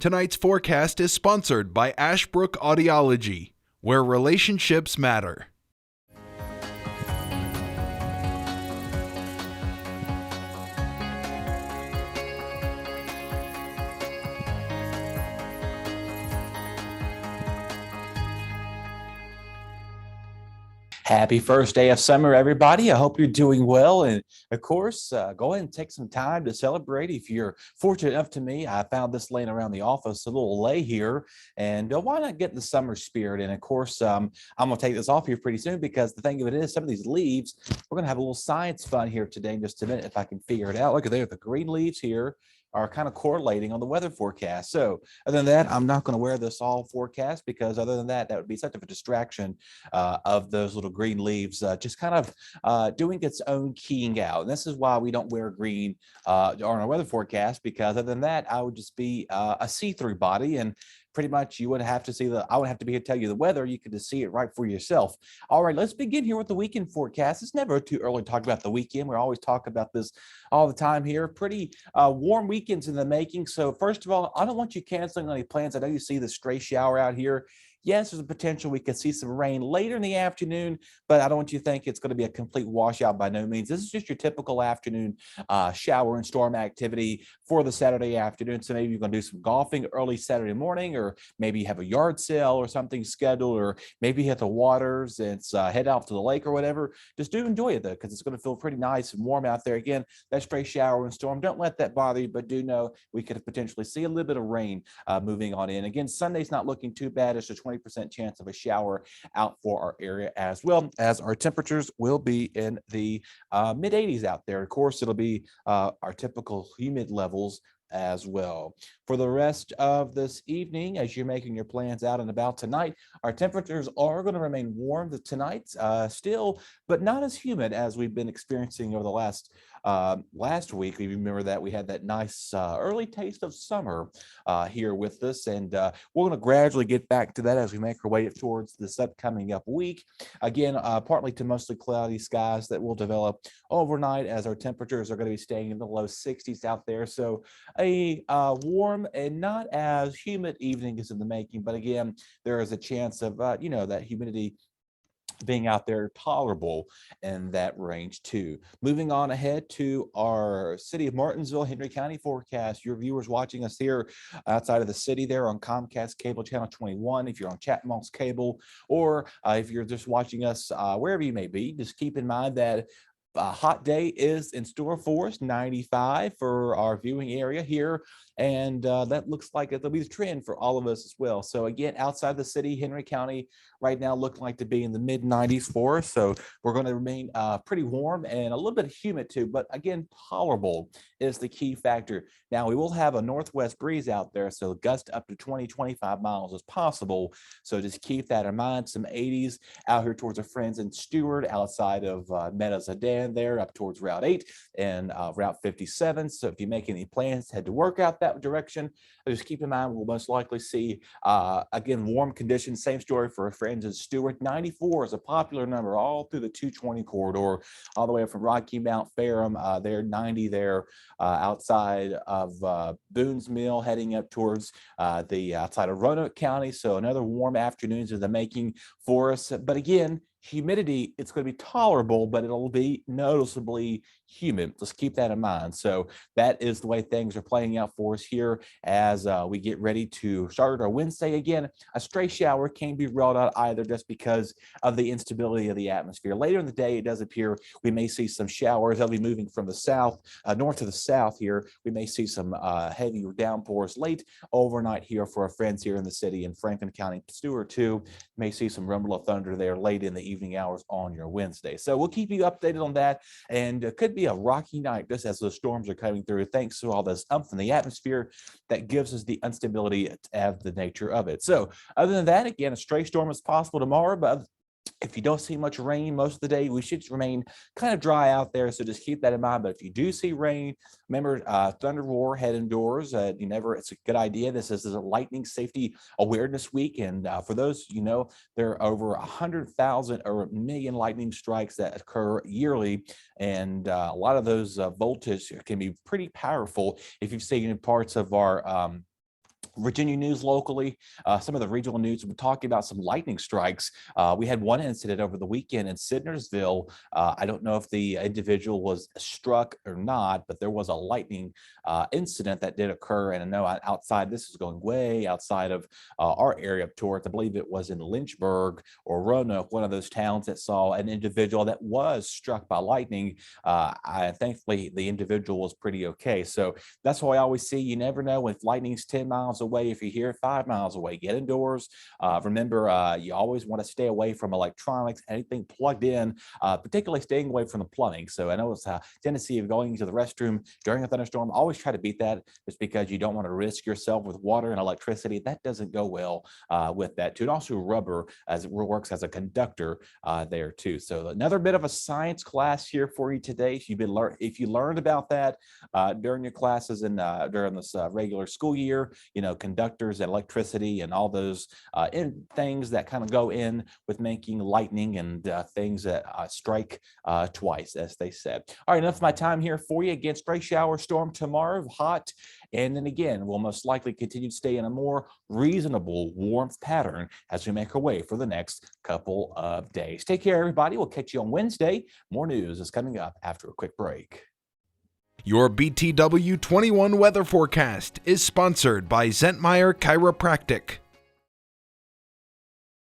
Tonight's forecast is sponsored by Ashbrook Audiology, where relationships matter. Happy first day of summer, everybody. I hope you're doing well. And of course, go ahead and take some time to celebrate. If you're fortunate enough to me, I found this laying around the office, a little lay here. And why not get the summer spirit? And of course, I'm going to take this off here pretty soon because the thing of it is, some of these leaves, we're going to have a little science fun here today in just a minute if I can figure it out. Look at there, the green leaves here are kind of correlating on the weather forecast. So other than that, I'm not going to wear this all forecast because other than that, that would be such of a distraction of those little green leaves just kind of doing its own keying out. And this is why we don't wear green on our weather forecast, because other than that, I would just be a see-through body, and pretty much you would have to see I would have to be here to tell you the weather. You could just see it right for yourself. All right, let's begin here with the weekend forecast. It's never too early to talk about the weekend. We always talk about this all the time here. Pretty warm weekends in the making. So first of all, I don't want you canceling any plans. I know you see the stray shower out here. Yes, there's a potential we could see some rain later in the afternoon, but I don't want you to think it's going to be a complete washout by no means. This is just your typical afternoon shower and storm activity for the Saturday afternoon. So maybe you're going to do some golfing early Saturday morning, or maybe you have a yard sale or something scheduled, or maybe you hit the waters and head out to the lake or whatever. Just do enjoy it, though, because it's going to feel pretty nice and warm out there. Again, that stray shower and storm, don't let that bother you, but do know we could potentially see a little bit of rain moving on in. Again, Sunday's not looking too bad. It's a 20% chance of a shower out for our area, as well as our temperatures will be in the mid 80s out there. Of course, it'll be our typical humid levels as well. For the rest of this evening, as you're making your plans out and about tonight, our temperatures are going to remain warm tonight still, but not as humid as we've been experiencing over the last week. We remember that we had that nice early taste of summer here with us, and we're going to gradually get back to that as we make our way towards this upcoming up week. Again, partly to mostly cloudy skies that will develop overnight as our temperatures are going to be staying in the low 60s out there. So a warm and not as humid evening is in the making, but again, there is a chance of that humidity being out there tolerable in that range too. Moving on ahead to our city of Martinsville, Henry County forecast. Your viewers watching us here outside of the city there on Comcast Cable Channel 21, if you're on Chatmoss Cable, or if you're just watching us wherever you may be, just keep in mind that a hot day is in store for us, 95 for our viewing area here. And that looks like it'll be the trend for all of us as well. So again, outside the city, Henry County right now looking like to be in the mid 90s for us. So we're going to remain pretty warm and a little bit humid too, but again, tolerable is the key factor. Now we will have a northwest breeze out there, so gust up to 20-25 miles as possible. So just keep that in mind. Some 80s out here towards our friends in Stewart, outside of Meta-Zadan there, up towards Route 8 and Route 57. So if you make any plans to head to work out that direction, just keep in mind we'll most likely see again warm conditions. Same story for our friends in Stewart. 94 is a popular number all through the 220 corridor, all the way up from Rocky Mount Ferrum. There 90 there outside of Boone's Mill, heading up towards the outside of Roanoke County. So another warm afternoons in the making for us. But again, humidity, it's going to be tolerable, but it'll be noticeably humid. Let's keep that in mind. So that is the way things are playing out for us here as we get ready to start our Wednesday. Again, a stray shower can't be ruled out either, just because of the instability of the atmosphere. Later in the day, it does appear we may see some showers. They'll be moving from the south, north to the south here. We may see some heavier downpours late overnight here for our friends here in the city in Franklin County, Stewart too. May see some rumble of thunder there late in the evening hours on your Wednesday. So we'll keep you updated on that, and it could be a rocky night just as the storms are coming through, thanks to all this umph in the atmosphere that gives us the instability of the nature of it. So other than that, again, a stray storm is possible tomorrow, but if you don't see much rain most of the day, we should remain kind of dry out there. So just keep that in mind. But if you do see rain, remember, thunder roar, head indoors. It's a good idea. This is a lightning safety awareness week. And for those, there are over 100,000 or a million lightning strikes that occur yearly. And a lot of those voltage can be pretty powerful. If you've seen in parts of our Virginia news locally, some of the regional news, we're talking about some lightning strikes. We had one incident over the weekend in Sidnersville. I don't know if the individual was struck or not, but there was a lightning incident that did occur. And I know outside, this is going way outside of our area of towards, I believe it was in Lynchburg or Roanoke, one of those towns that saw an individual that was struck by lightning. Thankfully, the individual was pretty okay. So that's why I always see, you never know if lightning's 10 miles away. If you hear 5 miles away, get indoors. Remember, you always want to stay away from electronics, anything plugged in, particularly staying away from the plumbing. So I know it's a tendency of going to the restroom during a thunderstorm. Always try to beat that, just because you don't want to risk yourself with water and electricity. That doesn't go well with that too. And also rubber as it works as a conductor there too. So another bit of a science class here for you today. If you learned about that during your classes and during this regular school year, conductors and electricity and all those things that kind of go in with making lightning and things that strike twice, as they said. All right, enough of my time here for you. Again, stray shower storm tomorrow, hot. And then again, we'll most likely continue to stay in a more reasonable warmth pattern as we make our way for the next couple of days. Take care, everybody. We'll catch you on Wednesday. More news is coming up after a quick break. Your BTW21 weather forecast is sponsored by Zentmeyer Chiropractic.